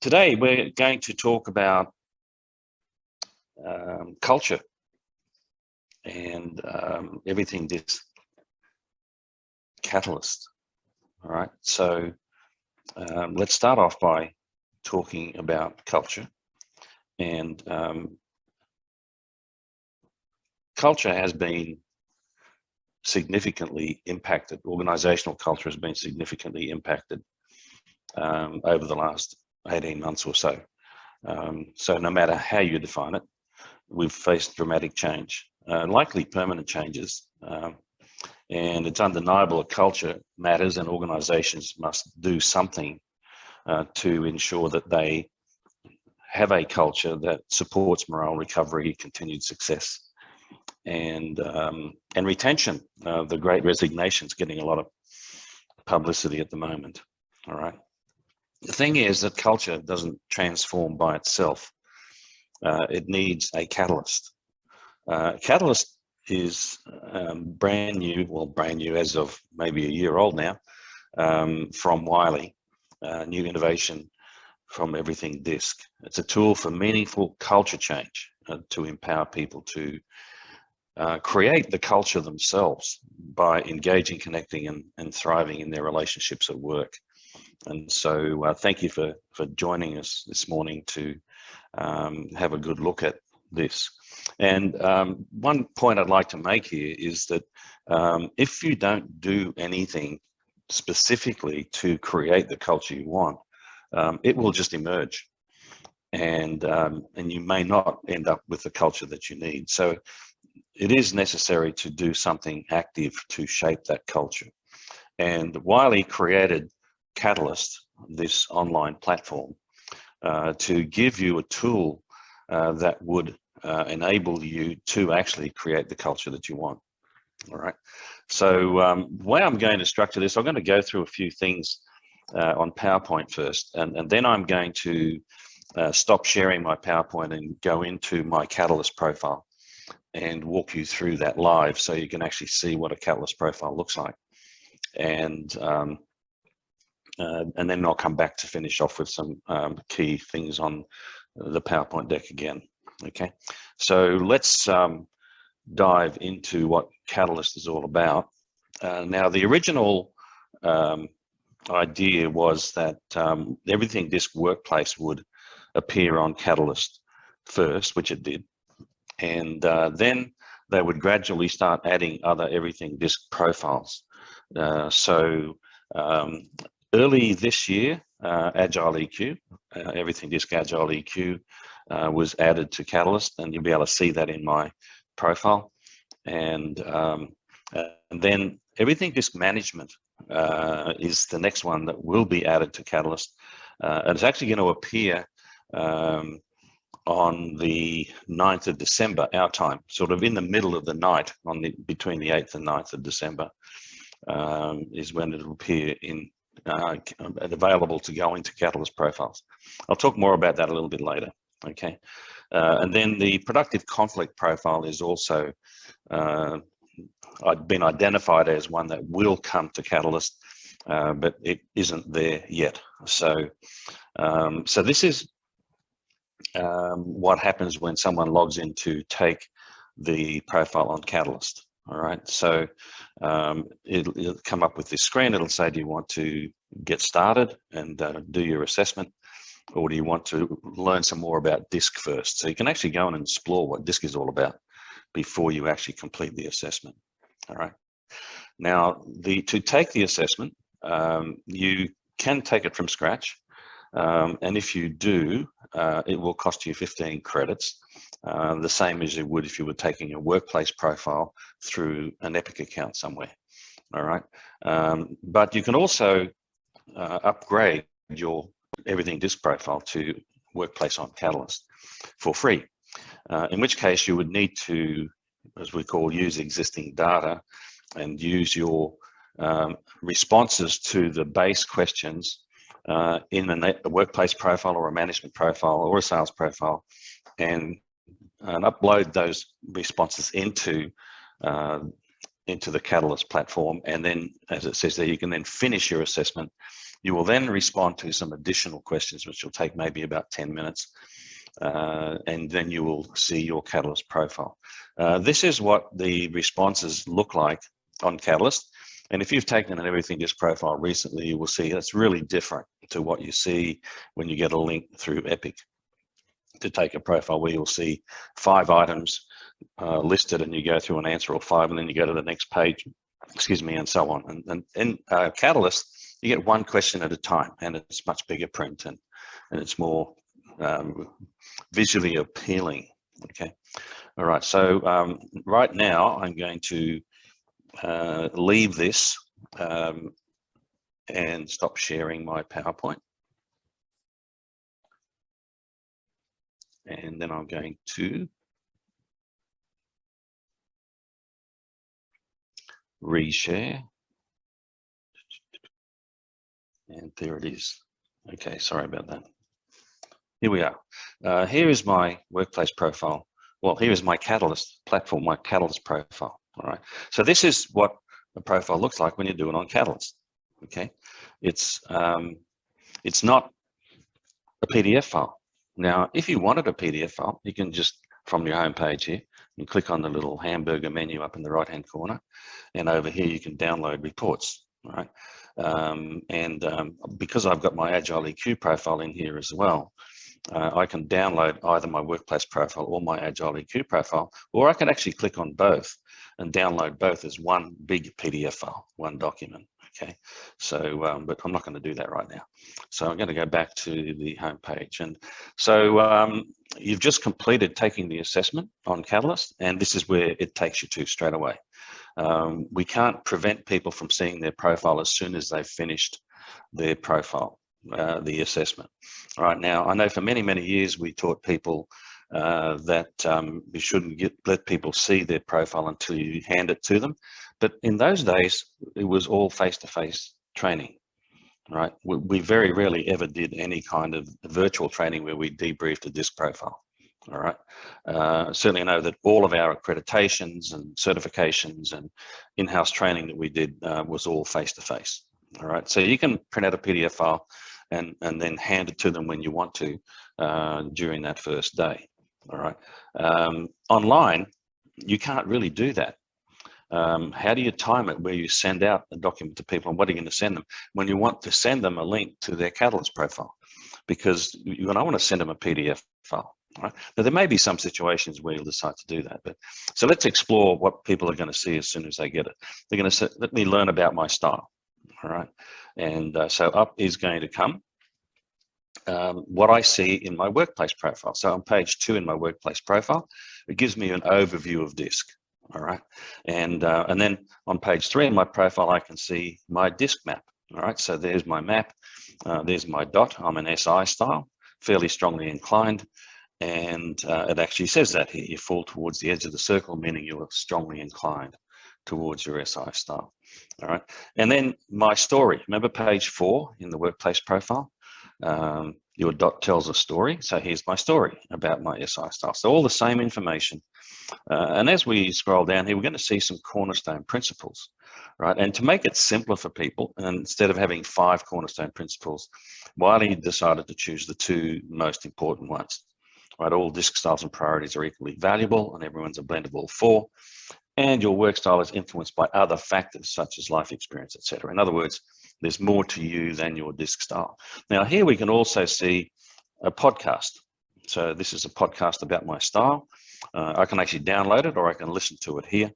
Today we're going to talk about culture and everything DiSC catalyst. All right, so let's start off by talking about culture. And culture has been significantly impacted. Organizational culture has been significantly impacted over the last 18 months or so. So no matter how you define it, we've faced dramatic change, likely permanent changes. And it's undeniable that culture matters, and organizations must do something to ensure that they have a culture that supports morale, recovery, continued success, and retention. The Great Resignation is getting a lot of publicity at the moment. All right. The thing is that culture doesn't transform by itself. It needs a catalyst. Catalyst is brand new as of maybe a year old now, from Wiley, new innovation from everything DiSC. It's a tool for meaningful culture change to empower people to create the culture themselves by engaging, connecting, and thriving in their relationships at work. And so thank you for joining us this morning to have a good look at this. And one point I'd like to make here is that if you don't do anything specifically to create the culture you want, it will just emerge, and you may not end up with the culture that you need. So it is necessary to do something active to shape that culture. And Wiley created Catalyst, this online platform, to give you a tool that would enable you to actually create the culture that you want. All right. So the way I'm going to structure this, I'm going to go through a few things on PowerPoint first, and then I'm going to stop sharing my PowerPoint and go into my Catalyst profile and walk you through that live so you can actually see what a Catalyst profile looks like. And then I'll come back to finish off with some key things on the PowerPoint deck again. Okay, so let's dive into what Catalyst is all about. Now, the original idea was that everything DiSC Workplace would appear on Catalyst first, which it did, and then they would gradually start adding other everything DiSC profiles. Early this year, Agile EQ, everything DiSC Agile EQ was added to Catalyst, and you'll be able to see that in my profile. And then everything DiSC Management is the next one that will be added to Catalyst. And it's actually going to appear on the 9th of December, our time, sort of in the middle of the night, between the 8th and 9th of December, is when it will appear in available to go into Catalyst profiles. I'll talk more about that a little bit later. Okay, and then the productive conflict profile is also been identified as one that will come to Catalyst, but it isn't there yet. So, so this is what happens when someone logs in to take the profile on Catalyst. All right, so it'll come up with this screen. It'll say, do you want to get started and do your assessment, or do you want to learn some more about DiSC first? So you can actually go and explore what DiSC is all about before you actually complete the assessment. All right, now to take the assessment, you can take it from scratch, and if you do, it will cost you 15 credits. The same as you would if you were taking a workplace profile through an Epic account somewhere. All right, but you can also upgrade your everything DiSC profile to Workplace on Catalyst for free, in which case you would need to, as we call, use existing data and use your responses to the base questions in a workplace profile or a management profile or a sales profile, and upload those responses into the Catalyst platform. And then, as it says there, you can then finish your assessment You will then respond to some additional questions, which will take maybe about 10 minutes. And then you will see your Catalyst profile. This is what the responses look like on Catalyst. And if you've taken an Everything DiSC profile recently, you will see it's really different to what you see when you get a link through Epic to take a profile, where you'll see 5 items listed, and you go through and answer all 5, and then you go to the next page, excuse me, and so on. And in Catalyst, you get 1 question at a time, and it's much bigger print, and it's more visually appealing. Okay. All right. So right now I'm going to leave this and stop sharing my PowerPoint. And then I'm going to reshare. And there it is. Okay, sorry about that. Here we are. Here is my workplace profile. Well, here is my Catalyst platform, my Catalyst profile. All right. So this is what a profile looks like when you do it on Catalyst. Okay. It's not a PDF file. Now, if you wanted a PDF file, you can just, from your home page here, you click on the little hamburger menu up in the right-hand corner, and over here you can download reports. All right. Because I've got my Agile EQ profile in here as well, I can download either my workplace profile or my Agile EQ profile, or I can actually click on both and download both as one big PDF file, one document. Okay, so but I'm not going to do that right now. So I'm going to go back to the home page. And so you've just completed taking the assessment on Catalyst, and this is where it takes you to straight away. We can't prevent people from seeing their profile as soon as they've finished their profile, the assessment. All right, now I know for many, many years we taught people that you shouldn't let people see their profile until you hand it to them. But in those days, it was all face-to-face training, right? We very rarely ever did any kind of virtual training where we debriefed a DiSC profile, all right? Certainly know that all of our accreditations and certifications and in-house training that we did was all face-to-face, all right? So you can print out a PDF file and then hand it to them when you want to during that first day, all right? Online, you can't really do that. How do you time it where you send out a document to people, and what are you going to send them when you want to send them a link to their Catalyst profile? Because you don't want to send them a PDF file. Right? Now, there may be some situations where you'll decide to do that, but so let's explore what people are going to see as soon as they get it. They're going to say, let me learn about my style. All right, and so up is going to come what I see in my workplace profile. So on page 2 in my workplace profile, it gives me an overview of DiSC. All right, and then on page 3 in my profile, I can see my DiSC map. All right, so there's my map. There's my dot. I'm an SI style, fairly strongly inclined, and it actually says that here. You fall towards the edge of the circle, meaning you're strongly inclined towards your SI style. All right, and then my story. Remember page 4 in the workplace profile? Your dot tells a story. So here's my story about my SI style. So all the same information. And as we scroll down here, we're going to see some cornerstone principles, right? And to make it simpler for people, and instead of having 5 cornerstone principles, Wiley decided to choose the 2 most important ones, right? All DiSC styles and priorities are equally valuable, and everyone's a blend of all 4. And your work style is influenced by other factors such as life experience, etc. In other words, there's more to you than your DiSC style. Now here we can also see a podcast. So this is a podcast about my style. I can actually download it, or I can listen to it here.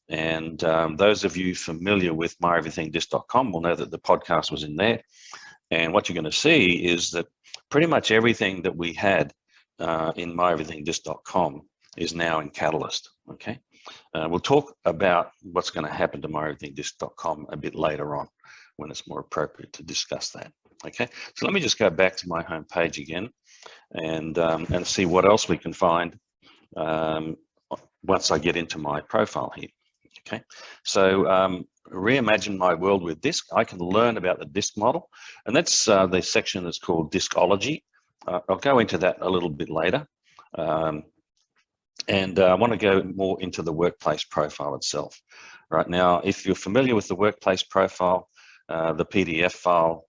And those of you familiar with myeverythingdisc.com will know that the podcast was in there. And what you're going to see is that pretty much everything that we had in myeverythingdisc.com is now in Catalyst. Okay, we'll talk about what's going to happen to myeverythingdisc.com a bit later on, when it's more appropriate to discuss that. Okay, so let me just go back to my home page again and see what else we can find once I get into my profile here. Okay, so reimagine my world with DiSC. I can learn about the DiSC model, and that's the section that's called DiSCology. I'll go into that a little bit later. And I want to go more into the workplace profile itself. Right now, if you're familiar with the workplace profile, the PDF file,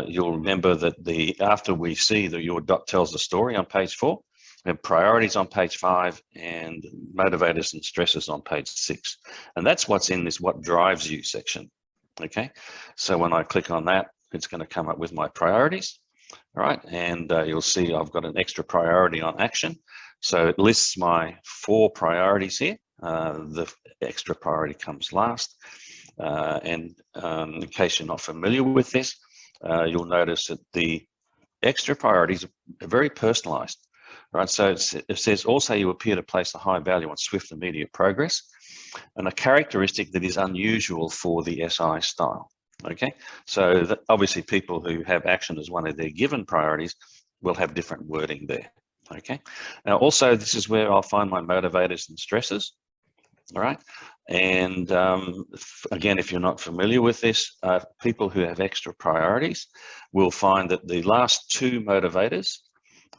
you'll remember that after we see that your dot tells the story on page 4, we have priorities on page 5 and motivators and stresses on page 6. And that's what's in this what drives you section. Okay, so when I click on that, it's going to come up with my priorities. All right, and you'll see I've got an extra priority on action. So it lists my 4 priorities here. The extra priority comes last. And in case you're not familiar with this, you'll notice that the extra priorities are very personalized. Right, so it says also you appear to place a high value on swift immediate progress, and a characteristic that is unusual for the SI style. Okay, so obviously people who have action as one of their given priorities will have different wording there. Okay, now also this is where I'll find my motivators and stresses. All right, and again, if you're not familiar with this, people who have extra priorities will find that the last 2 motivators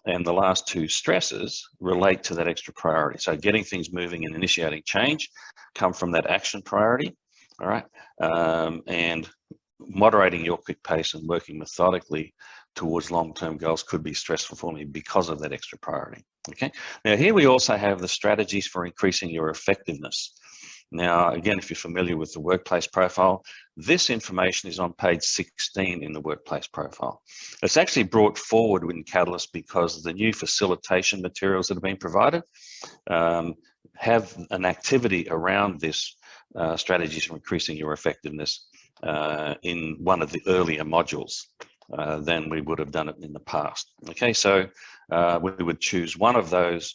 and the last 2 stresses relate to that extra priority. So getting things moving and initiating change come from that action priority. All right, and moderating your quick pace and working methodically towards long-term goals could be stressful for me because of that extra priority. Okay, now here we also have the strategies for increasing your effectiveness. Now, again, if you're familiar with the workplace profile, this information is on page 16 in the workplace profile. It's actually brought forward in Catalyst because the new facilitation materials that have been provided have an activity around this strategies for increasing your effectiveness in one of the earlier modules than we would have done it in the past. Okay, so we would choose one of those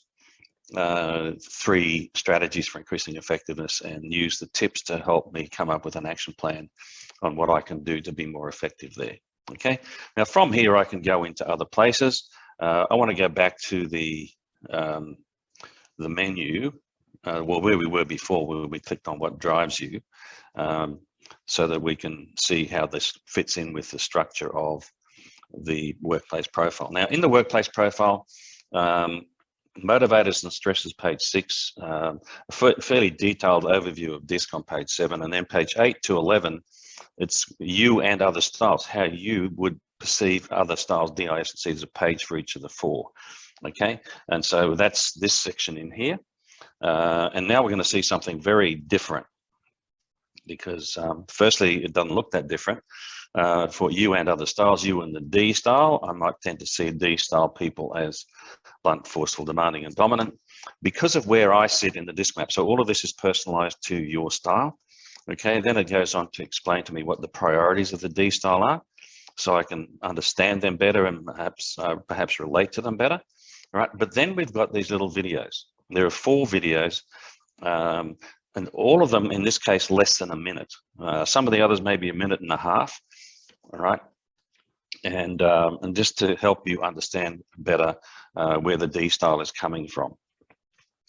3 strategies for increasing effectiveness and use the tips to help me come up with an action plan on what I can do to be more effective there. Okay, now from here I can go into other places. I want to go back to the menu, well, where we were before, where we clicked on what drives you, so that we can see how this fits in with the structure of the workplace profile. Now in the workplace profile, motivators and stresses, page 6, a fairly detailed overview of DiSC on page 7, and then page 8 to 11, it's you and other styles, how you would perceive other styles, DIS, and see there's a page for each of the 4. Okay, and so that's this section in here. And now we're going to see something very different because firstly, it doesn't look that different. For you and other styles, you and the D style, I might tend to see D style people as blunt, forceful, demanding, and dominant because of where I sit in the DiSC map. So all of this is personalized to your style. Okay, then it goes on to explain to me what the priorities of the D style are, so I can understand them better and perhaps relate to them better. Right, but then we've got these little videos. There are 4 videos, and all of them, in this case, less than a minute. Some of the others maybe a minute and a half. All right, and just to help you understand better where the D style is coming from.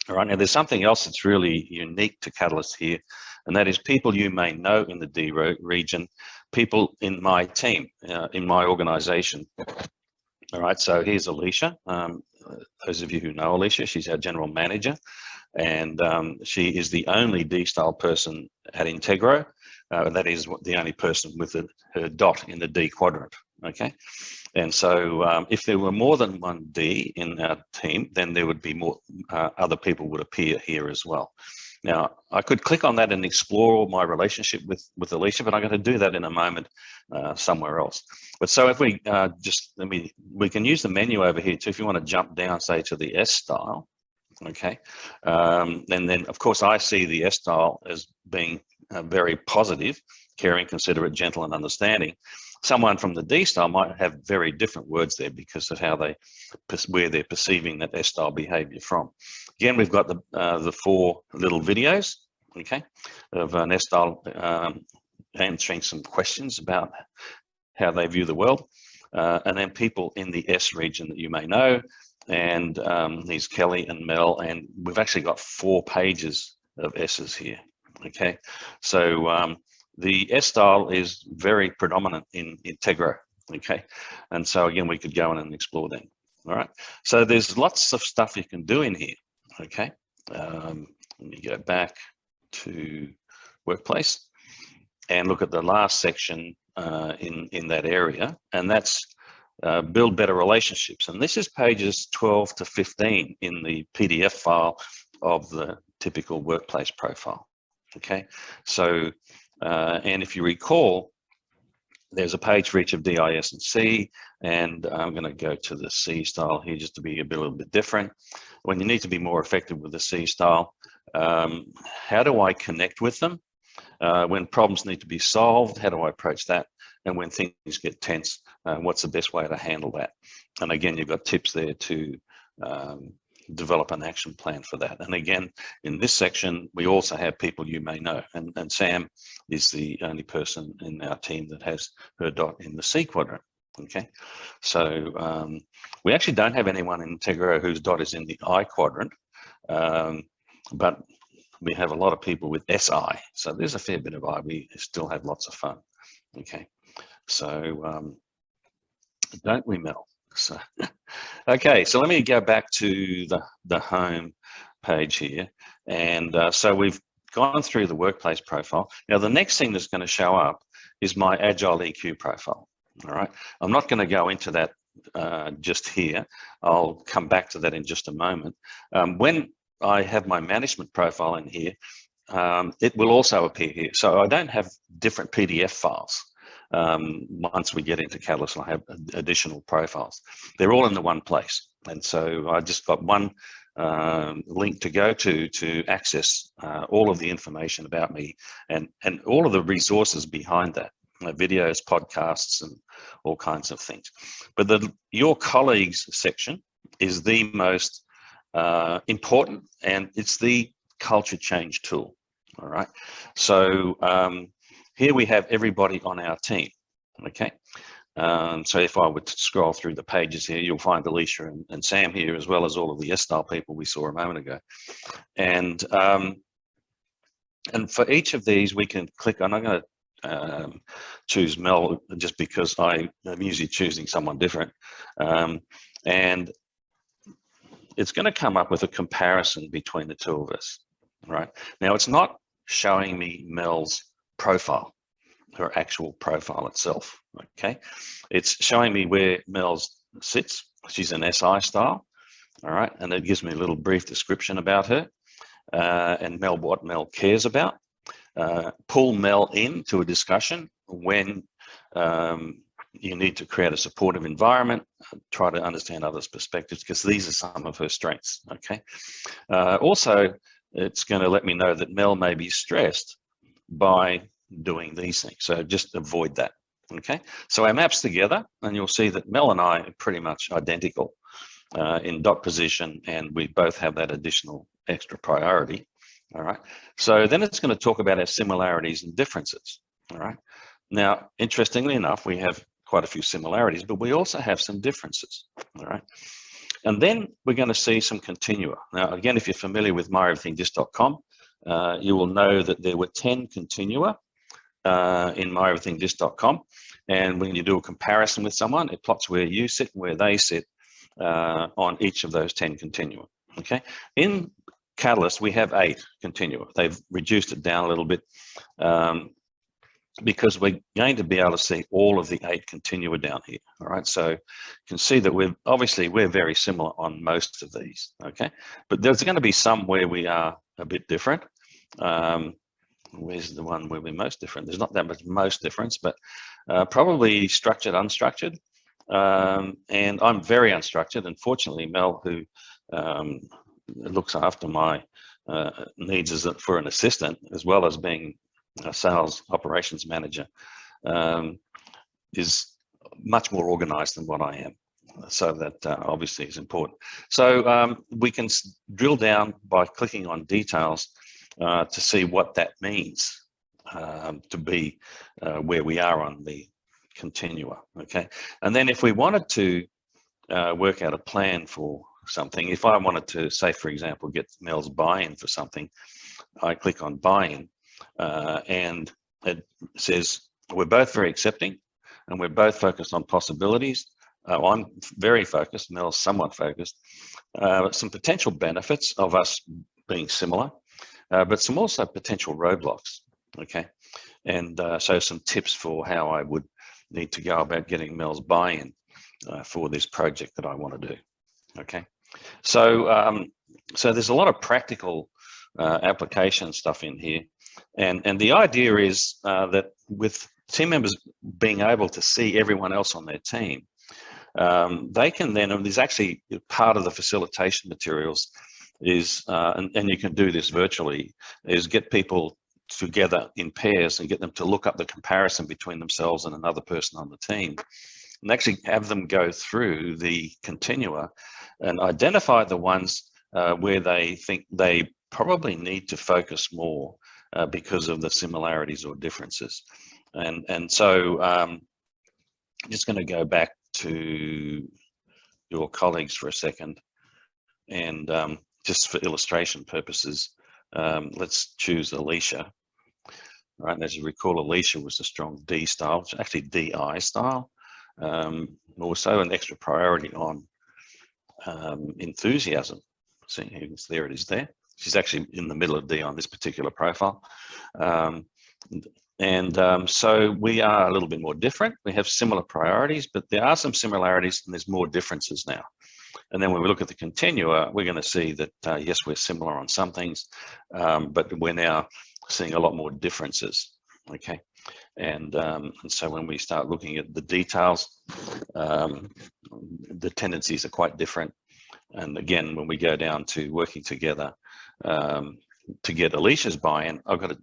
All right, now there's something else that's really unique to Catalyst here, and that is people you may know in the D region, people in my team, in my organization. All right, so here's Alicia. Those of you who know Alicia, she's our general manager, and she is the only D-style person at Integro. That is the only person with her dot in the D quadrant. Okay, and so if there were more than one D in our team, then there would be more other people would appear here as well. Now, I could click on that and explore my relationship with Alicia, but I'm going to do that in a moment somewhere else. But so if we we can use the menu over here too, if you want to jump down, say, to the S style, okay? And then, of course, I see the S style as being very positive, caring, considerate, gentle, and understanding. Someone from the D style might have very different words there because of how where they're perceiving that S style behavior from. Again, we've got the 4 little videos, okay, of an S style answering some questions about how they view the world, and then people in the S region that you may know, and these Kelly and Mel, and we've actually got 4 pages of S's here, okay. So the S style is very predominant in Integro, okay, and so again we could go in and explore them. All right, so there's lots of stuff you can do in here, okay. Let me go back to workplace and look at the last section in that area, and that's build better relationships. And this is pages 12 to 15 in the PDF file of the typical workplace profile. Okay, so and if you recall, there's a page for each of D, I, S, and C, and I'm going to go to the C style here just to be a little bit different. When you need to be more effective with the C style, how do I connect with them? When problems need to be solved, how do I approach that? And when things get tense, what's the best way to handle that? And again, you've got tips there to develop an action plan for that. And again, in this section, we also have people you may know. And Sam is the only person in our team that has her dot in the C quadrant. Okay, so we actually don't have anyone in Integro whose dot is in the I quadrant, but we have a lot of people with SI. So there's a fair bit of I. We still have lots of fun. Okay, so don't we, Mel? So, okay, so let me go back to the home page here. And so we've gone through the workplace profile. Now, the next thing that's going to show up is my Agile EQ profile. All right, I'm not going to go into that just here. I'll come back to that in just a moment. When I have my management profile in here, it will also appear here. So I don't have different PDF files. Once we get into Catalyst, I'll have additional profiles. They're all in the one place. And so I just got one link to go to access all of the information about me and all of the resources behind that, videos, podcasts, and all kinds of things. But your colleagues section is the most important, and it's the culture change tool. All right. So here we have everybody on our team. Okay. So if I were to scroll through the pages here, you'll find Alicia and Sam here, as well as all of the S-style people we saw a moment ago. And for each of these, we can click on. I'm going to choose Mel just because I'm usually choosing someone different. And it's going to come up with a comparison between the two of us. Right. Now, it's not showing me Mel's profile, her actual profile itself. Okay, it's showing me where Mel's sits. She's an SI style. All right, and it gives me a little brief description about her and what Mel cares about. Pull Mel into a discussion when you need to create a supportive environment. Try to understand others' perspectives, because these are some of her strengths. Okay, also, it's going to let me know that Mel may be stressed by doing these things. So just avoid that. Okay. So our maps together, and you'll see that Mel and I are pretty much identical in dot position, and we both have that additional extra priority. All right. So then it's going to talk about our similarities and differences. All right. Now, interestingly enough, we have quite a few similarities, but we also have some differences. All right. And then we're going to see some continua. Now, again, if you're familiar with myeverythingdisc.com, you will know that there were 10 continua in myeverythingdisc.com. And when you do a comparison with someone, it plots where you sit and where they sit on each of those 10 continua. Okay. In Catalyst, we have 8 continua. They've reduced it down a little bit because we're going to be able to see all of the 8 continua down here. All right, so you can see that we're very similar on most of these. Okay, but there's going to be some where we are a bit different. Where's the one where we're most different? There's not that much most difference, but probably structured, unstructured. And I'm very unstructured. Unfortunately, Mel, who looks after my needs for an assistant, as well as being a sales operations manager, is much more organized than what I am. So that obviously is important. So we can drill down by clicking on details to see what that means to be where we are on the continua. Okay, and then if we wanted to work out a plan for something, if I wanted to, say, for example, get Mel's buy-in for something, I click on buy-in and it says we're both very accepting and we're both focused on possibilities. I'm very focused, Mel's somewhat focused. Some potential benefits of us being similar, but some also potential roadblocks. Okay, and so some tips for how I would need to go about getting Mel's buy-in for this project that I want to do. Okay, so so there's a lot of practical application stuff in here, and the idea is that with team members being able to see everyone else on their team, they can then, and there's actually part of the facilitation materials is, and you can do this virtually, is get people together in pairs and get them to look up the comparison between themselves and another person on the team, and actually have them go through the continua and identify the ones where they think they probably need to focus more because of the similarities or differences. And so I'm just going to go back to your colleagues for a second, and just for illustration purposes, let's choose Alicia. Right, and as you recall, Alicia was a strong D style, which is actually DI style. Also an extra priority on enthusiasm. See, there it is there. She's actually in the middle of D on this particular profile. So we are a little bit more different. We have similar priorities, but there are some similarities and there's more differences now. And then when we look at the continua, we're going to see that, yes, we're similar on some things, but we're now seeing a lot more differences. Okay. And so when we start looking at the details, the tendencies are quite different. And again, when we go down to working together to get Alicia's buy-in, I've got to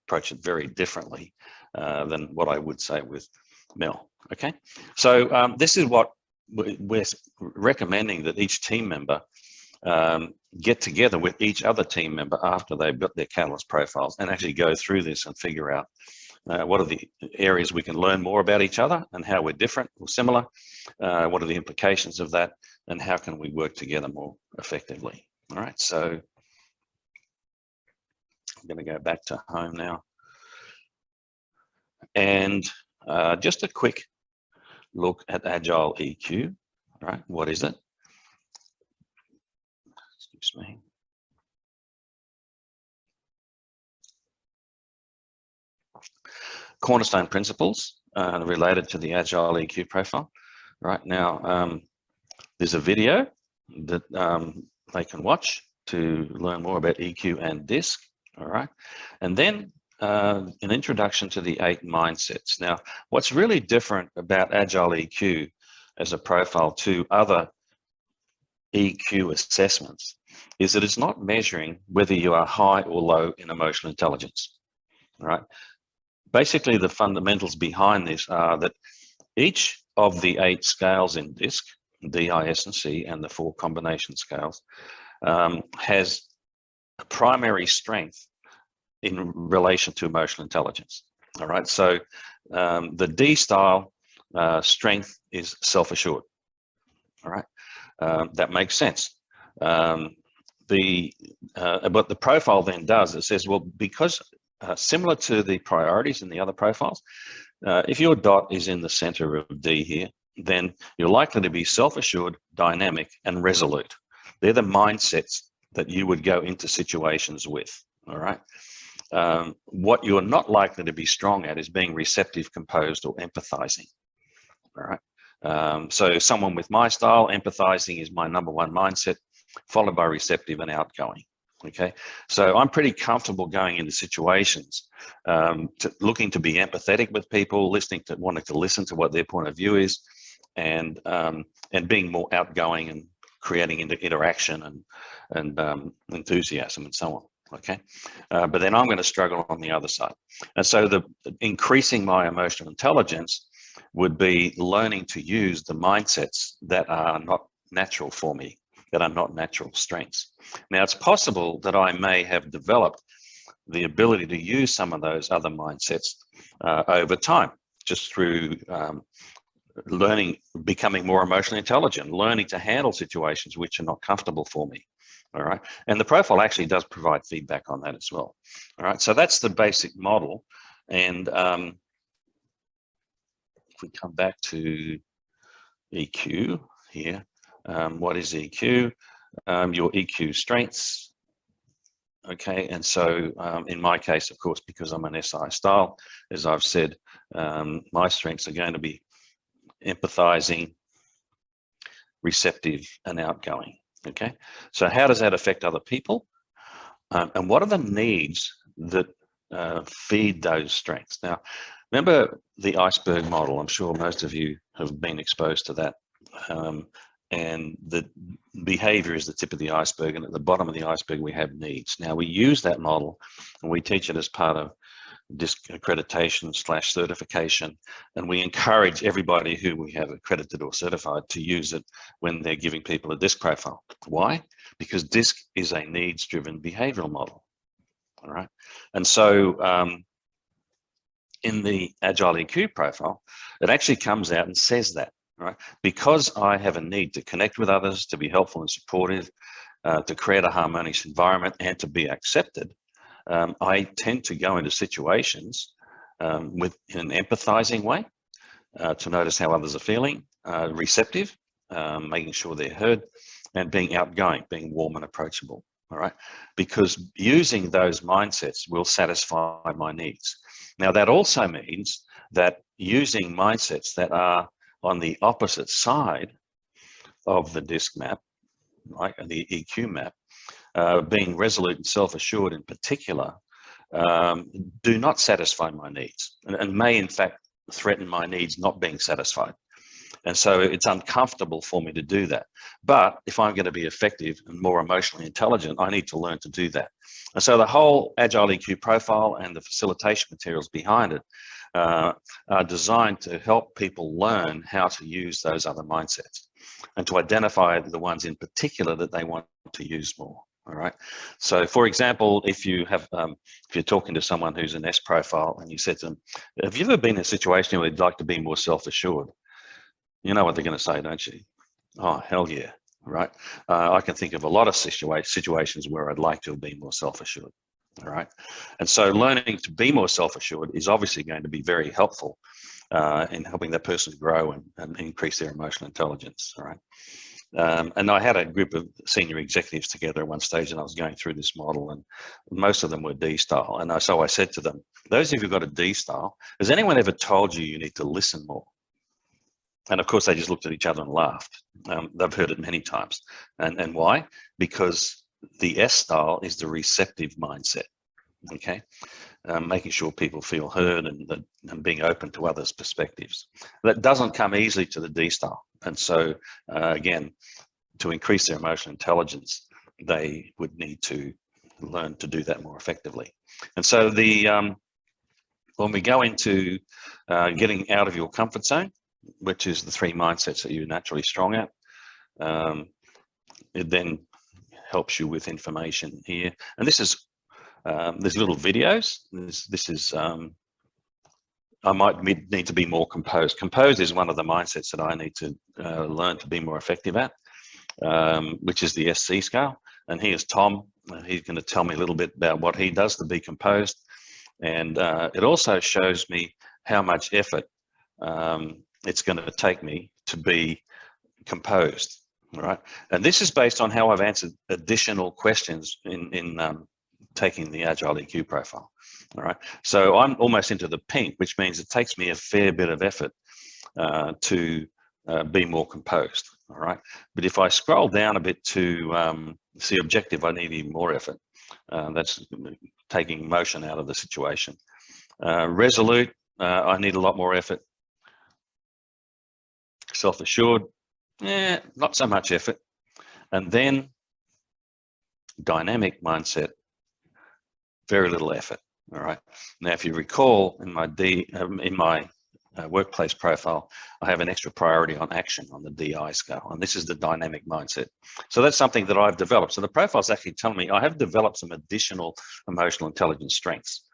approach it very differently than what I would say with Mel. Okay, so this is what we're recommending, that each team member get together with each other team member after they've got their catalyst profiles and actually go through this and figure out what are the areas we can learn more about each other and how we're different or similar, what are the implications of that, and how can we work together more effectively. All right, so I'm going to go back to home now. And just a quick look at Agile EQ. All right, what is it? Excuse me. Cornerstone principles related to the Agile EQ profile. Right now, there's a video that they can watch to learn more about EQ and DiSC. All right, and then an introduction to the 8 mindsets. Now, what's really different about Agile EQ as a profile to other EQ assessments is that it's not measuring whether you are high or low in emotional intelligence. All right. Basically, the fundamentals behind this are that each of the 8 scales in DiSC, D, I, S, and C, and the 4 combination scales, has a primary strength in relation to emotional intelligence. All right, so the D style strength is self-assured. All right, that makes sense. What the profile then does, it says, well, because similar to the priorities in the other profiles, if your dot is in the center of D here, then you're likely to be self-assured, dynamic, and resolute. They're the mindsets that you would go into situations with. All right. What you're not likely to be strong at is being receptive, composed, or empathizing. All right. So someone with my style, empathizing is my #1 mindset, followed by receptive and outgoing. Okay, so I'm pretty comfortable going into situations, looking to be empathetic with people, wanting to listen to what their point of view is, and being more outgoing and creating interaction and enthusiasm and so on. Okay, but then I'm going to struggle on the other side, and so increasing my emotional intelligence would be learning to use the mindsets that are not natural for me, that are not natural strengths. Now, it's possible that I may have developed the ability to use some of those other mindsets over time, just through learning, becoming more emotionally intelligent, learning to handle situations which are not comfortable for me. All right, and the profile actually does provide feedback on that as well. All right, so that's the basic model. And if we come back to EQ here, what is EQ? Your EQ strengths Okay, and so in my case, of course, because I'm an SI style, as I've said, my strengths are going to be empathizing, receptive, and outgoing. Okay, so how does that affect other people? And what are the needs that feed those strengths? Now, remember the iceberg model. I'm sure most of you have been exposed to that. And the behavior is the tip of the iceberg, and at the bottom of the iceberg we have needs. Now, we use that model and we teach it as part of DiSC accreditation / certification, and we encourage everybody who we have accredited or certified to use it when they're giving people a DiSC profile. Why? Because DiSC is a needs-driven behavioral model. All right, and so in the Agile EQ profile, it actually comes out and says that. Right? Because I have a need to connect with others, to be helpful and supportive, to create a harmonious environment, and to be accepted, I tend to go into situations in an empathizing way, to notice how others are feeling, receptive, making sure they're heard, and being outgoing, being warm and approachable. All right, because using those mindsets will satisfy my needs. Now, that also means that using mindsets that are on the opposite side of the DiSC map, right, and the EQ map, being resolute and self-assured in particular, do not satisfy my needs, and may in fact threaten my needs not being satisfied. And so it's uncomfortable for me to do that. But if I'm going to be effective and more emotionally intelligent, I need to learn to do that. And so the whole Agile EQ profile and the facilitation materials behind it are designed to help people learn how to use those other mindsets and to identify the ones in particular that they want to use more. All right. So, for example, if you're talking to someone who's an S profile and you said to them, "Have you ever been in a situation where you'd like to be more self-assured?" You know what they're going to say, don't you? Oh, hell yeah, right? I can think of a lot of situations where I'd like to have been more self-assured, all right? And so learning to be more self-assured is obviously going to be very helpful in helping that person grow and increase their emotional intelligence, all right? And I had a group of senior executives together at one stage, and I was going through this model, and most of them were D style. And so I said to them, those of you who've got a D style, has anyone ever told you you need to listen more? And of course, they just looked at each other and laughed. They've heard it many times. And why? Because the S style is the receptive mindset, okay? Making sure people feel heard and being open to others' perspectives. That doesn't come easily to the D style. And so, again, to increase their emotional intelligence, they would need to learn to do that more effectively. And so when we go into getting out of your comfort zone, which is the 3 mindsets that you're naturally strong at, it then helps you with information here. And this is, there's little videos. This is, I might need to be more composed. Composed is one of the mindsets that I need to learn to be more effective at, which is the SC scale. And here's Tom. He's going to tell me a little bit about what he does to be composed. And it also shows me how much effort it's going to take me to be composed, all right? And this is based on how I've answered additional questions in taking the Agile EQ profile, all right? So I'm almost into the pink, which means it takes me a fair bit of effort to be more composed, all right? But if I scroll down a bit to see objective, I need even more effort. That's taking emotion out of the situation. Resolute, I need a lot more effort. Self-assured, not so much effort. And then dynamic mindset, very little effort. All right. Now, if you recall, in my workplace profile, I have an extra priority on action on the DI scale, and this is the dynamic mindset. So that's something that I've developed. So the profile's actually telling me I have developed some additional emotional intelligence strengths,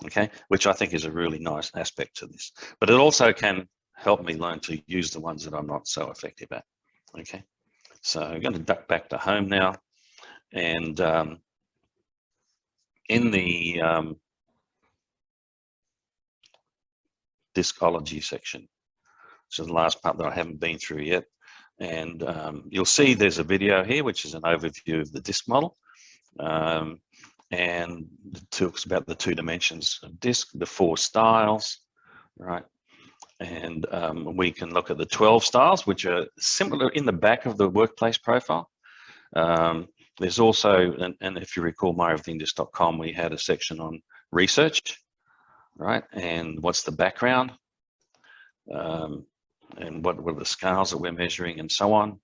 okay, which I think is a really nice aspect to this. But it also can help me learn to use the ones that I'm not so effective at. Okay, so I'm going to duck back to home now, and in the DiSCology section, so the last part that I haven't been through yet, and you'll see there's a video here which is an overview of the DiSC model, and it talks about the 2 dimensions of DiSC, the 4 styles, right? And we can look at the 12 styles, which are similar in the back of the workplace profile. There's also, and if you recall myeverythingdisc.com, we had a section on research, right? And what's the background, and what are the scales that we're measuring, and so on.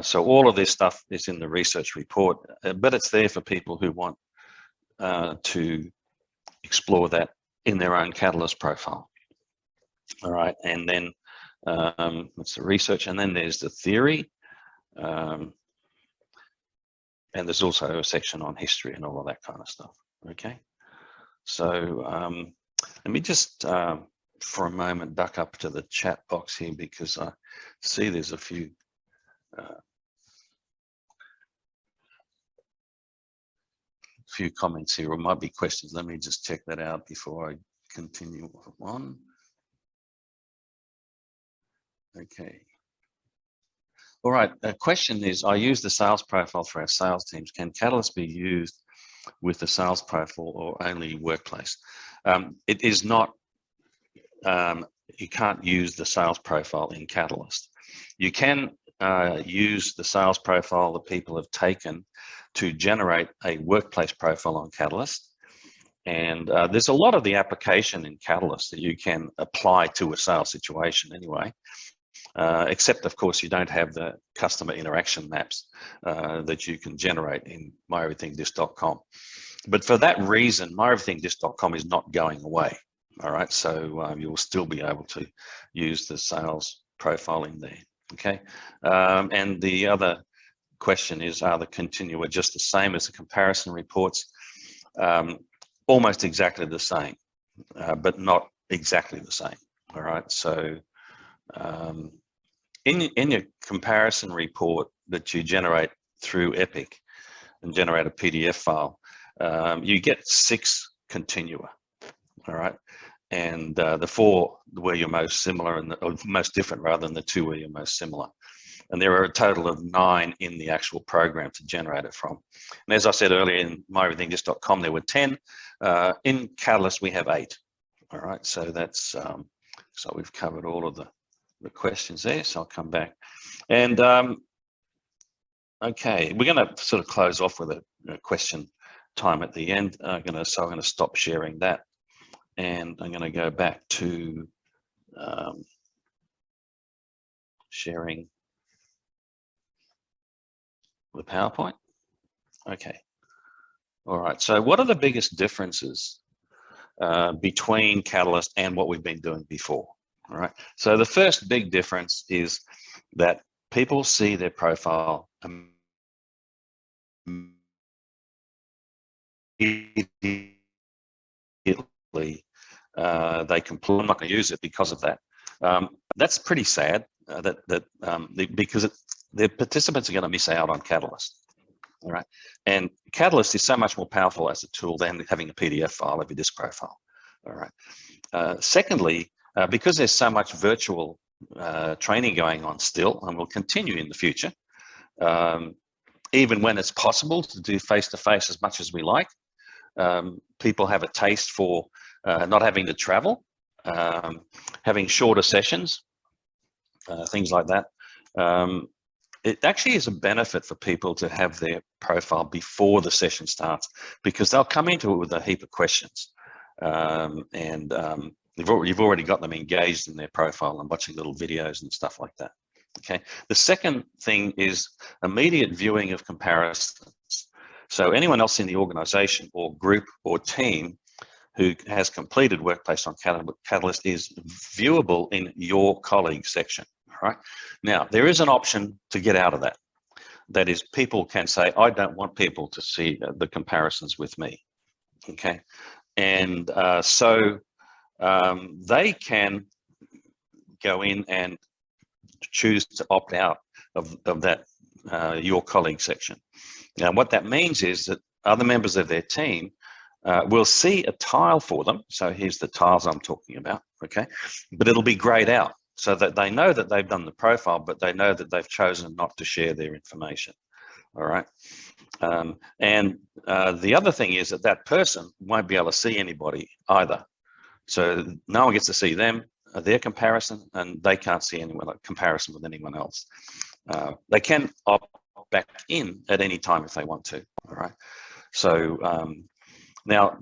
So all of this stuff is in the research report, but it's there for people who want to explore that in their own Catalyst profile. All right, and then that's the research, and then there's the theory, and there's also a section on history and all of that kind of stuff. Okay, so let me just for a moment duck up to the chat box here, because I see there's a few comments here, or might be questions. Let me just check that out before I continue on. Okay. All right, a question is, I use the sales profile for our sales teams. Can Catalyst be used with the sales profile or only workplace? It is not, you can't use the sales profile in Catalyst. You can use the sales profile that people have taken to generate a workplace profile on Catalyst. And there's a lot of the application in Catalyst that you can apply to a sales situation anyway. Except, of course, you don't have the customer interaction maps that you can generate in myeverythingdisc.com. But for that reason, myeverythingdisc.com is not going away. All right, so you will still be able to use the sales profile in there. Okay, and the other question is, are the continua just the same as the comparison reports? Almost exactly the same, but not exactly the same. All right, so in your comparison report that you generate through Epic and generate a PDF file, you get 6 continua. All right, and the 4 where you're most similar, and or most different rather than the 2 where you're most similar. And there are a total of 9 in the actual program to generate it from. And as I said earlier, in myeverythingdisc.com there were 10. In Catalyst we have 8. All right, so that's so we've covered all of the questions there. So I'll come back, and okay, we're going to sort of close off with a question time at the end. So I'm going to stop sharing that, and I'm going to go back to sharing the PowerPoint. Okay. All right. So what are the biggest differences between Catalyst and what we've been doing before? All right. So the first big difference is that people see their profile immediately. They completely, I'm not going to use it because of that. That's pretty sad. Because the participants are going to miss out on Catalyst. All right, and Catalyst is so much more powerful as a tool than having a PDF file of your DiSC profile. All right. Secondly, because there's so much virtual training going on still, and will continue in the future, even when it's possible to do face-to-face as much as we like, people have a taste for not having to travel, having shorter sessions, things like that. It actually is a benefit for people to have their profile before the session starts, because they'll come into it with a heap of questions, and you've already got them engaged in their profile and watching little videos and stuff like that. Okay. The second thing is immediate viewing of comparisons. So anyone else in the organization or group or team who has completed Workplace on Catalyst is viewable in your colleagues section. Right. Now, there is an option to get out of that. That is, people can say, I don't want people to see the comparisons with me. Okay. And so they can go in and choose to opt out of that your colleague section. Now, what that means is that other members of their team will see a tile for them. So here's the tiles I'm talking about. Okay. But it'll be grayed out, so that they know that they've done the profile, but they know that they've chosen not to share their information. all right? And the other thing is that that person won't be able to see anybody either. So no one gets to see them, their comparison, and they can't see anyone, like comparison with anyone else. They can opt back in at any time if they want to, all right? So now,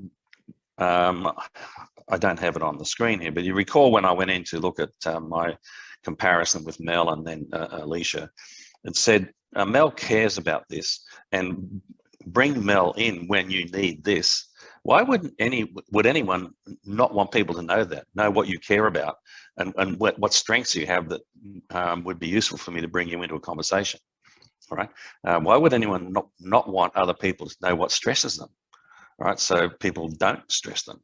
I don't have it on the screen here, but you recall when I went in to look at my comparison with Mel and then Alicia, it said, Mel cares about this, and bring Mel in when you need this. Why would anyone not want people to know that, know what you care about, and what strengths you have that would be useful for me to bring you into a conversation? All right. Why would anyone not want other people to know what stresses them? All right. So people don't stress them.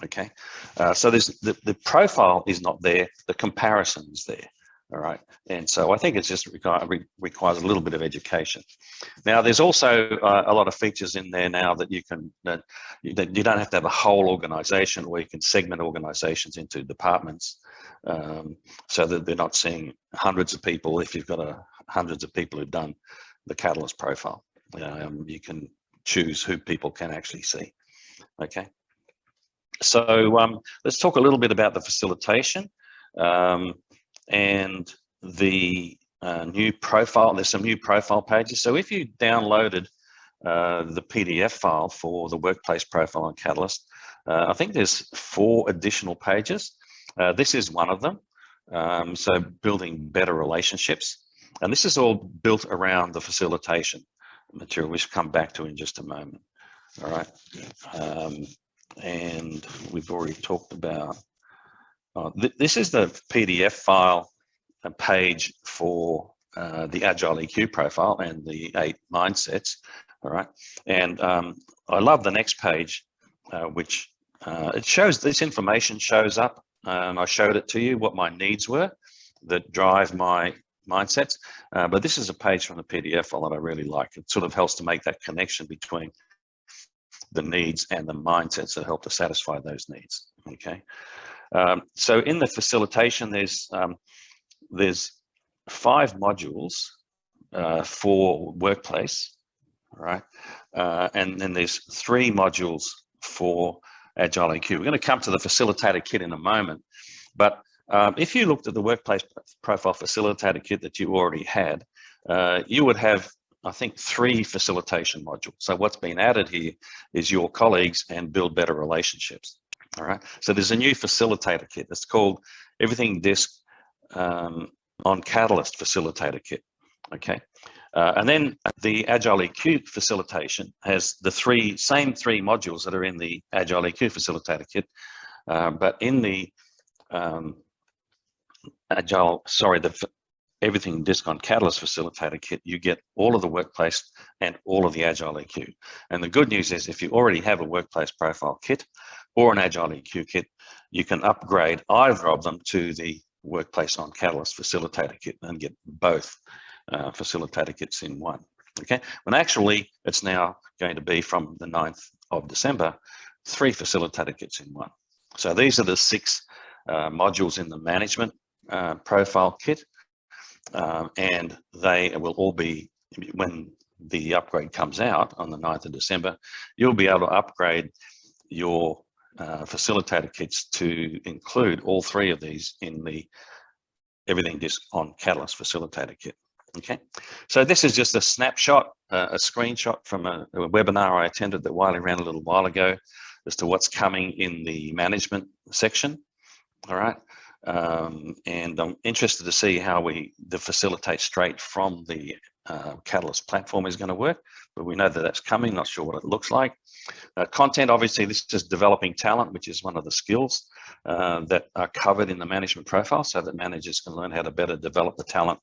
Okay. So there's the profile is not there. The comparison is there. All right. And so I think it's just requires a little bit of education. Now, there's also a lot of features in there now that you can, that you don't have to have a whole organization, or you can segment organizations into departments, so that they're not seeing hundreds of people. If you've got hundreds of people who've done the Catalyst profile, you can choose who people can actually see. Okay. So let's talk a little bit about the facilitation. And the new profile. There's some new profile pages. So if you downloaded the PDF file for the workplace profile on Catalyst, I think there's 4 additional pages. This is one of them. So building better relationships. And this is all built around the facilitation material, which we'll come back to in just a moment. All right. And we've already talked about this is the PDF file page for the Agile EQ profile and the 8 mindsets. All right. And I love the next page, which it shows this information shows up. I showed it to you, what my needs were that drive my mindsets. But this is a page from the PDF file that I really like. It sort of helps to make that connection between the needs and the mindsets that help to satisfy those needs. Okay. So in the facilitation, there's 5 modules for workplace, all right? And then there's 3 modules for Agile EQ. We're going to come to the facilitator kit in a moment, but if you looked at the workplace profile facilitator kit that you already had, you would have, I think, 3 facilitation modules. So what's been added here is your colleagues and build better relationships. All right. So there's a new facilitator kit. It's called Everything DiSC on Catalyst Facilitator Kit. Okay. And then the Agile EQ facilitation has the same three modules that are in the Agile EQ facilitator kit, but in the Everything DiSC on Catalyst facilitator kit, you get all of the workplace and all of the Agile EQ. And the good news is, if you already have a workplace profile kit or an Agile EQ kit, you can upgrade either of them to the workplace on Catalyst facilitator kit and get both facilitator kits in one. Okay, when actually it's now going to be, from the 9th of December, 3 facilitator kits in one. So these are the 6 modules in the management profile kit. And they will all be, when the upgrade comes out on the 9th of December, you'll be able to upgrade your facilitator kits to include all 3 of these in the Everything DiSC on Catalyst facilitator kit. Okay, so this is just a snapshot, a screenshot from a webinar I attended that Wiley ran a little while ago as to what's coming in the management section. All right. And I'm interested to see how the facilitate straight from the Catalyst platform is going to work, but we know that that's coming. Not sure what it looks like. Content, obviously, this is developing talent, which is one of the skills that are covered in the management profile, so that managers can learn how to better develop the talent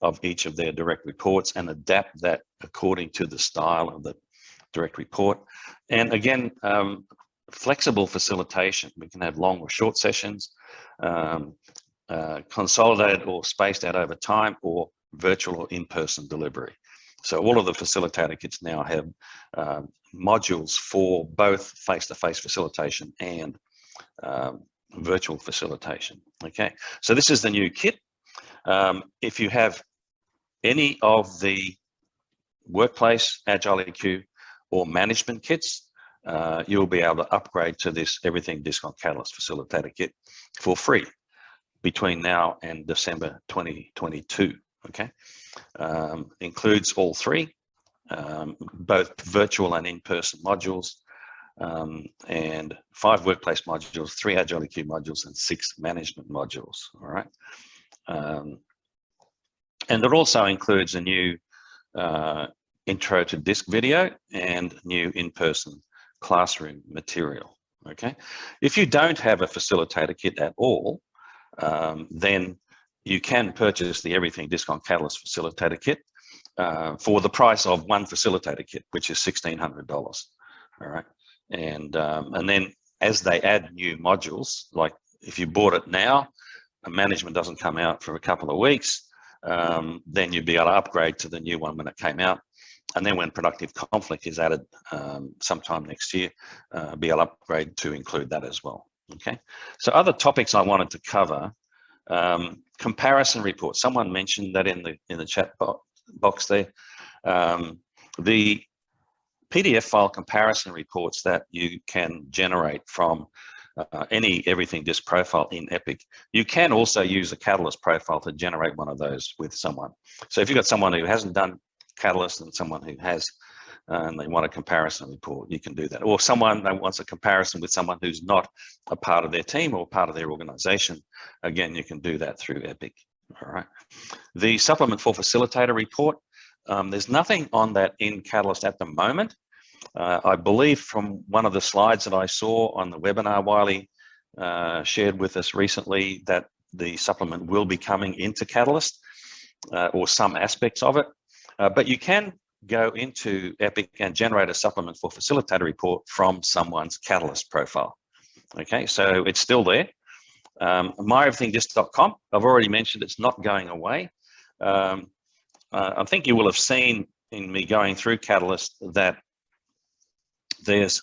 of each of their direct reports and adapt that according to the style of the direct report. And again, flexible facilitation. We can have long or short sessions, consolidated or spaced out over time, or virtual or in-person delivery. So all of the facilitator kits now have modules for both face-to-face facilitation and virtual facilitation. Okay, so this is the new kit. If you have any of the workplace Agile EQ or management kits, you'll be able to upgrade to this Everything DiSC on Catalyst Facilitator Kit for free between now and December 2022. Okay, includes all three, both virtual and in-person modules, and 5 workplace modules, 3 Agile EQ modules, and 6 management modules. All right, and it also includes a new intro to DiSC video and new in-person classroom material. Okay, if you don't have a facilitator kit at all, then you can purchase the Everything DiSC on Catalyst Facilitator Kit for the price of one facilitator kit, which is $1,600. All right, and then as they add new modules, like if you bought it now, management doesn't come out for a couple of weeks, then you'd be able to upgrade to the new one when it came out. And then when productive conflict is added sometime next year, be able to upgrade to include that as well. Okay, so other topics I wanted to cover, comparison reports. Someone mentioned that in the chat box there. The PDF file comparison reports that you can generate from any Everything DiSC profile in Epic. You can also use a Catalyst profile to generate one of those with someone. So if you've got someone who hasn't done Catalyst and someone who has, and they want a comparison report, you can do that. Or someone that wants a comparison with someone who's not a part of their team or part of their organization, again, you can do that through Epic. All right. The supplement for facilitator report, there's nothing on that in Catalyst at the moment. I believe from one of the slides that I saw on the webinar Wiley shared with us recently that the supplement will be coming into Catalyst or some aspects of it. But you can go into Epic and generate a supplement for facilitator report from someone's Catalyst profile. Okay, so it's still there. myeverythingdisc.com, I've already mentioned it's not going away. I think you will have seen in me going through Catalyst that there's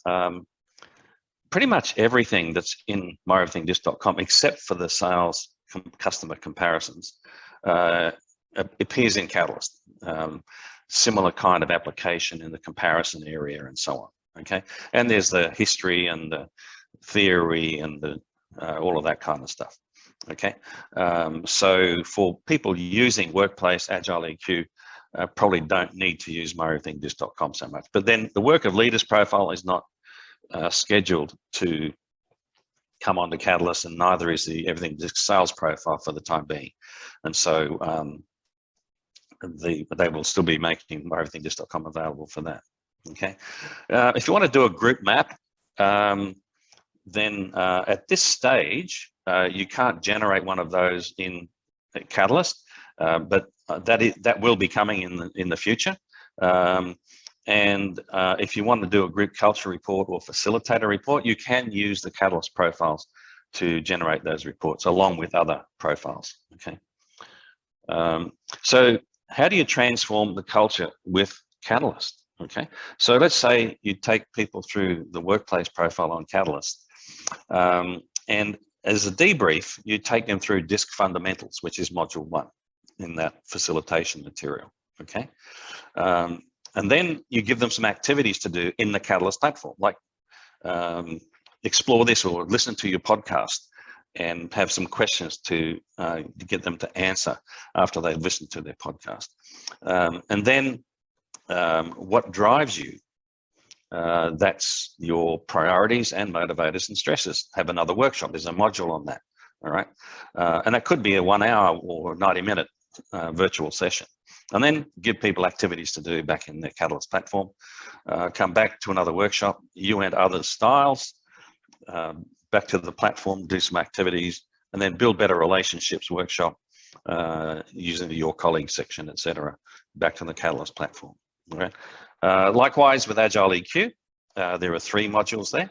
pretty much everything that's in myeverythingdisc.com except for the sales customer comparisons appears in Catalyst. Similar kind of application in the comparison area and so on. Okay, and there's the history and the theory and the all of that kind of stuff. Okay, so for people using Workplace Agile EQ, probably don't need to use myeverythingdisc.com so much. But then the work of leaders profile is not scheduled to come onto Catalyst, and neither is the Everything DiSC sales profile for the time being. And so they will still be making myeverythingdisc.com available for that. Okay, if you want to do a group map, then at this stage you can't generate one of those in Catalyst, but that will be coming in the future. And if you want to do a group culture report or facilitator report, you can use the Catalyst profiles to generate those reports along with other profiles. Okay, so how do you transform the culture with Catalyst? Okay, so let's say you take people through the workplace profile on Catalyst, and as a debrief, you take them through DiSC fundamentals, which is module 1 in that facilitation material. Okay, and then you give them some activities to do in the Catalyst platform, like explore this or listen to your podcast and have some questions to get them to answer after they've listened to their podcast. And then what drives you? That's your priorities and motivators and stresses. Have another workshop. There's a module on that. All right. And that could be a 1 hour or 90-minute virtual session. And then give people activities to do back in the Catalyst platform. Come back to another workshop, you and others' styles, back to the platform, do some activities, and then build better relationships workshop using your colleague section, etc. Back to the Catalyst platform. Okay. Likewise with Agile EQ, there are 3 modules there.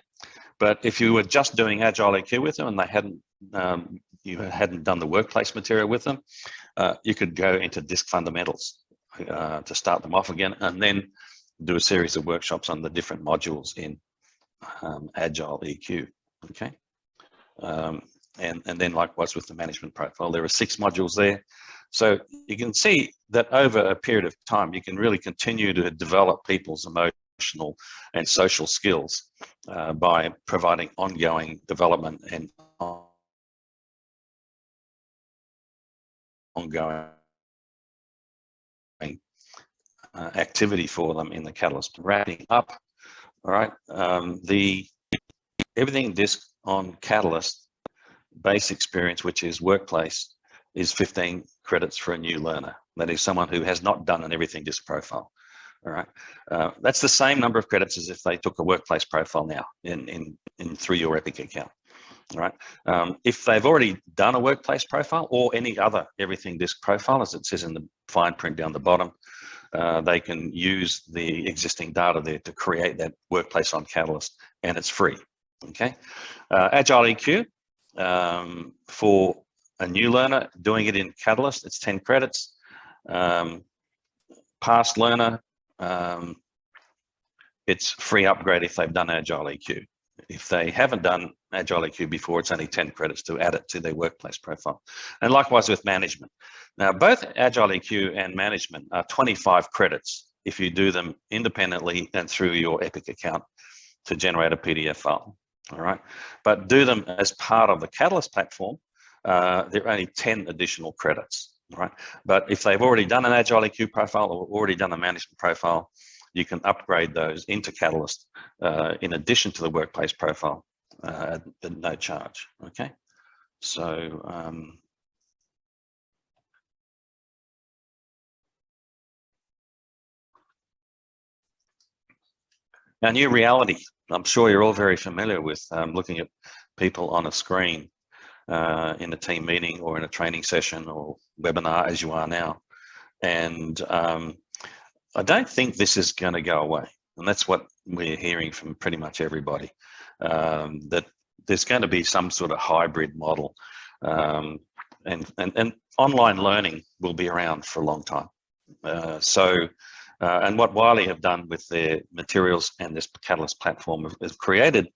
But if you were just doing Agile EQ with them and they hadn't, you hadn't done the workplace material with them, you could go into DiSC fundamentals to start them off again, and then do a series of workshops on the different modules in Agile EQ. Okay, and then likewise with the management profile, there are 6 modules there. So you can see that over a period of time, you can really continue to develop people's emotional and social skills by providing ongoing development and ongoing activity for them in the Catalyst. Wrapping up, all right, everything DiSC on Catalyst base experience, which is workplace, is 15 credits for a new learner. That is someone who has not done an everything DiSC profile. All right, that's the same number of credits as if they took a workplace profile now in through your Epic account. All right, if they've already done a workplace profile or any other everything DiSC profile, as it says in the fine print down the bottom, they can use the existing data there to create that workplace on Catalyst, and it's free. Okay, Agile EQ for a new learner doing it in Catalyst, it's 10 credits. Past learner, it's free upgrade if they've done Agile EQ. If they haven't done Agile EQ before, it's only 10 credits to add it to their workplace profile. And likewise with management. Now, both Agile EQ and management are 25 credits if you do them independently and through your Epic account to generate a PDF file. All right, but do them as part of the Catalyst platform, they're only 10 additional credits. All right, but if they've already done an Agile EQ profile or already done a management profile, you can upgrade those into Catalyst in addition to the workplace profile at no charge. Okay, so our new reality. I'm sure you're all very familiar with looking at people on a screen in a team meeting or in a training session or webinar as you are now. And I don't think this is going to go away. And that's what we're hearing from pretty much everybody, that there's going to be some sort of hybrid model. And online learning will be around for a long time. And what Wiley have done with their materials and this Catalyst platform is created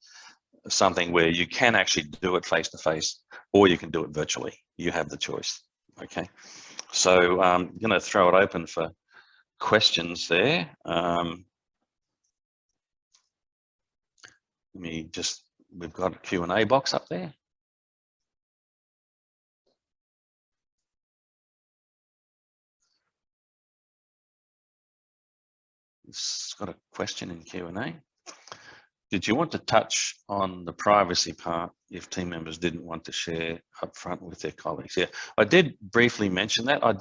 something where you can actually do it face-to-face or you can do it virtually. You have the choice. Okay, so I'm going to throw it open for questions there. We've got a Q&A box up there. It's got a question in Q&A. Did you want to touch on the privacy part if team members didn't want to share upfront with their colleagues? Yeah, I did briefly mention that. I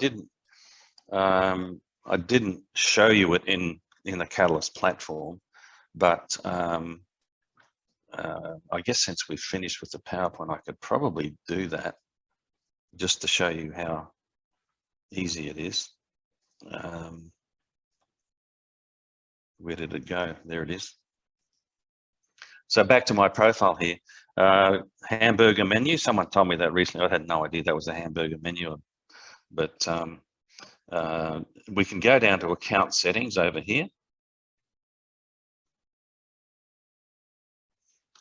didn't show you it in the Catalyst platform, but I guess since we've finished with the PowerPoint, I could probably do that just to show you how easy it is. Where did it go? There it is. So back to my profile here, hamburger menu. Someone told me that recently. I had no idea that was a hamburger menu, but we can go down to account settings over here.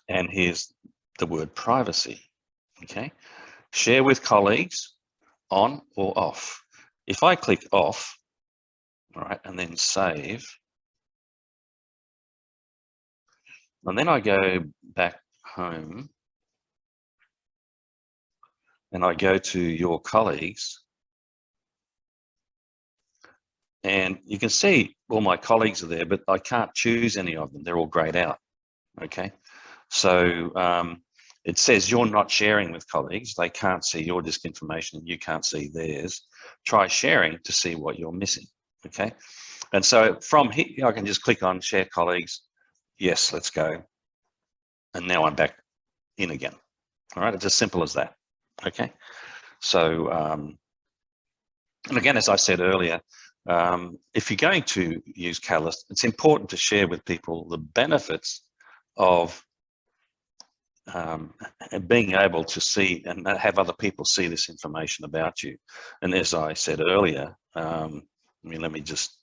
And here's the word privacy, okay? Share with colleagues, on or off. If I click off, all right, and then save, and then I go back home and I go to your colleagues, and you can see all my colleagues are there, but I can't choose any of them. They're all grayed out, okay? So it says you're not sharing with colleagues. They can't see your DiSC information and you can't see theirs. Try sharing to see what you're missing, okay? And so from here, I can just click on share colleagues. Yes, let's go. And now I'm back in again. All right, it's as simple as that, okay? So, and again, as I said earlier, if you're going to use Catalyst, it's important to share with people the benefits of being able to see and have other people see this information about you. And as I said earlier, let me just,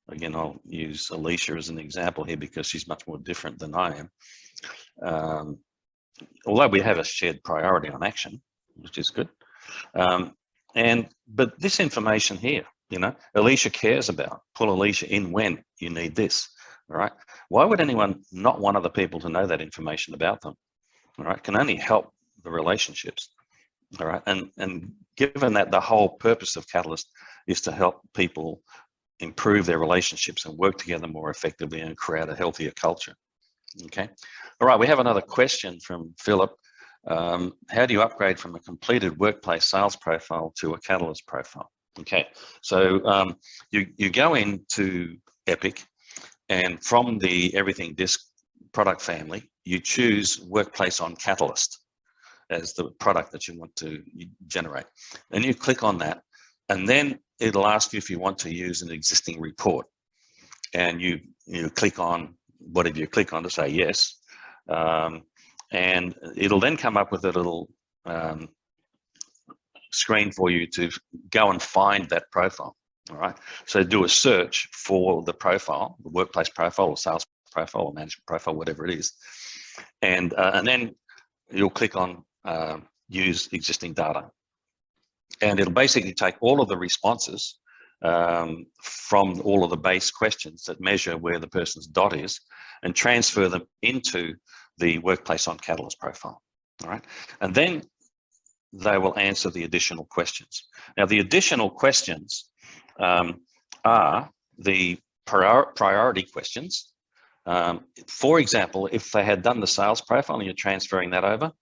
again, I'll use Alicia as an example here because she's much more different than I am. Although we have a shared priority on action, which is good, But this information here, Alicia cares about. Pull Alicia in when you need this. All right. Why would anyone not want other people to know that information about them? All right. Can only help the relationships. All right. And given that the whole purpose of Catalyst is to help people improve their relationships and work together more effectively and create a healthier culture. Okay. All right. We have another question from Philip. How do you upgrade from a completed workplace sales profile to a Catalyst profile? Okay. So you go into Epic, and from the Everything DiSC product family, you choose Workplace on Catalyst as the product that you want to generate. And you click on that, and then it'll ask you if you want to use an existing report. And you click on whatever you click on to say yes. And it'll then come up with a little screen for you to go and find that profile. All right. So do a search for the profile, the workplace profile or sales profile or management profile, whatever it is. And then you'll click on use existing data. And it'll basically take all of the responses from all of the base questions that measure where the person's dot is and transfer them into the Workplace on Catalyst profile. All right. And then they will answer the additional questions. Now, the additional questions are the priority questions. For example, if they had done the sales profile and you're transferring that over,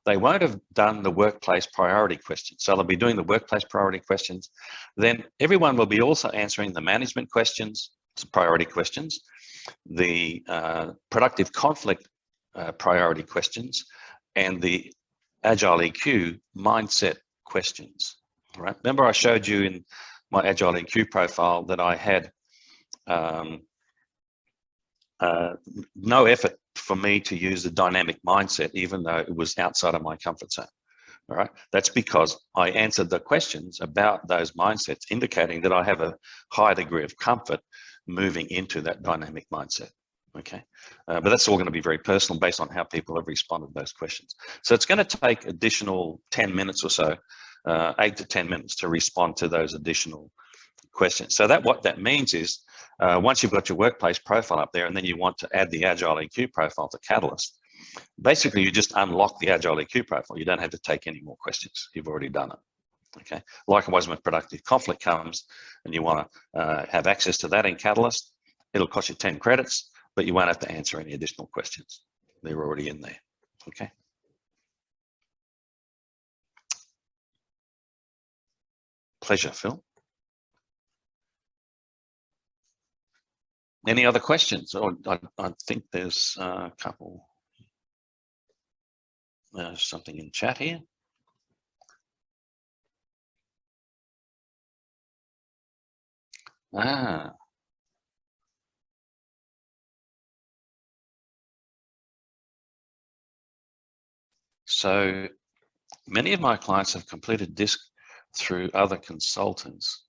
they won't have done the workplace priority questions. So they'll be doing the workplace priority questions. Then everyone will be also answering the management questions, priority questions, the productive conflict priority questions, and the Agile EQ mindset questions. All right. Remember I showed you in my Agile EQ profile that I had no effort for me to use the dynamic mindset, even though it was outside of my comfort zone. All right. That's because I answered the questions about those mindsets, indicating that I have a high degree of comfort moving into that dynamic mindset. Okay. But that's all going to be very personal based on how people have responded to those questions. So it's going to take additional 10 minutes or so, 8 to 10 minutes to respond to those additional questions. So what that means is once you've got your workplace profile up there and then you want to add the Agile EQ profile to Catalyst, basically you just unlock the Agile EQ profile. You don't have to take any more questions. You've already done it. Okay. Likewise, when productive conflict comes and you want to have access to that in Catalyst, it'll cost you 10 credits, but you won't have to answer any additional questions. They're already in there. Okay. Pleasure, Phil. Any other questions? Oh, I think there's a couple. There's something in chat here. So many of my clients have completed DiSC through other consultants.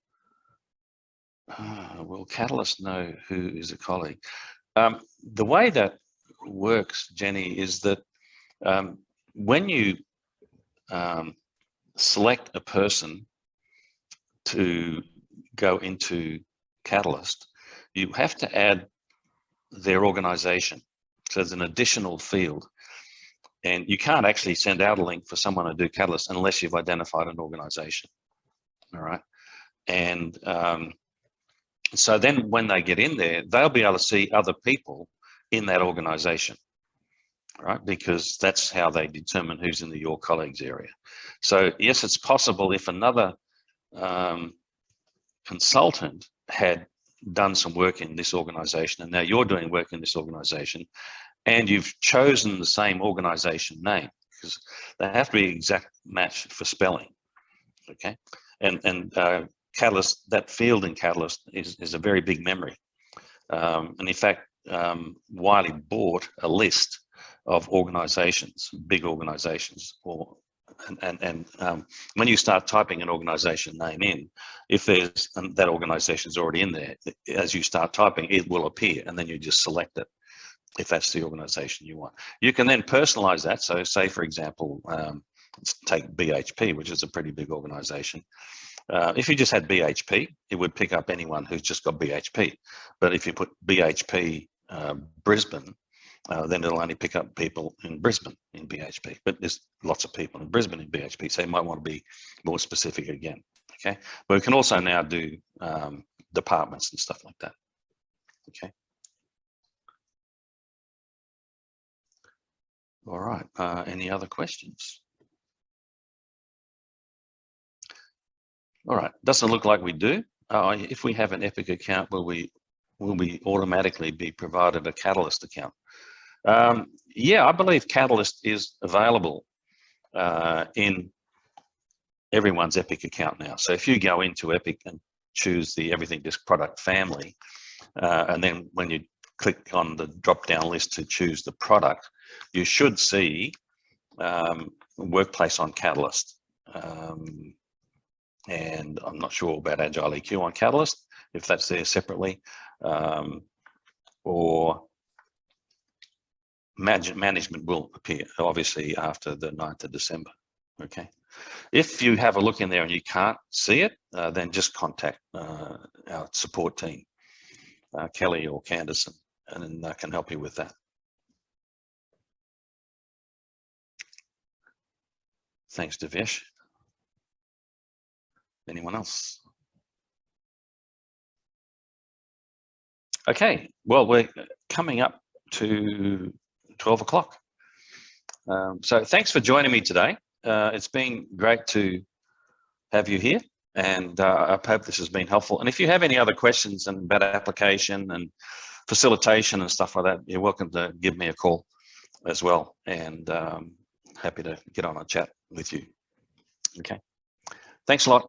Will Catalyst know who is a colleague? The way that works, Jenny, is that when you select a person to go into Catalyst, you have to add their organization. So there's an additional field. And you can't actually send out a link for someone to do Catalyst unless you've identified an organization. All right. And so then when they get in there, they'll be able to see other people in that organization, right? Because that's how they determine who's in your colleagues area. So yes, it's possible if another consultant had done some work in this organization and now you're doing work in this organization and you've chosen the same organization name, because they have to be exact match for spelling. Okay. And Catalyst, that field in Catalyst is a very big memory. And in fact, Wiley bought a list of organizations, big organizations, and when you start typing an organization name in, if there's that organization's already in there, as you start typing, it will appear, and then you just select it if that's the organization you want. You can then personalize that. So say, for example, Let's take BHP, which is a pretty big organization. If you just had BHP, it would pick up anyone who's just got BHP. But if you put BHP Brisbane, then it'll only pick up people in Brisbane in BHP. But there's lots of people in Brisbane in BHP, so you might want to be more specific again. Okay, but we can also now do departments and stuff like that. Okay. All right. Any other questions? All right. Doesn't look like we do. If we have an Epic account, will we automatically be provided a Catalyst account? Yeah, I believe Catalyst is available in everyone's Epic account now. So if you go into Epic and choose the Everything DiSC product family, and then when you click on the drop-down list to choose the product, you should see Workplace on Catalyst. And I'm not sure about Agile EQ on Catalyst, if that's there separately, or management will appear, obviously, after the 9th of December. Okay. If you have a look in there and you can't see it, then just contact our support team, Kelly or Candice, and I can help you with that. Thanks, Devesh. Anyone else? Okay, well, we're coming up to 12 o'clock. So thanks for joining me today. It's been great to have you here, and I hope this has been helpful. And if you have any other questions about application and facilitation and stuff like that, you're welcome to give me a call as well, and happy to get on a chat with you. Okay, thanks a lot.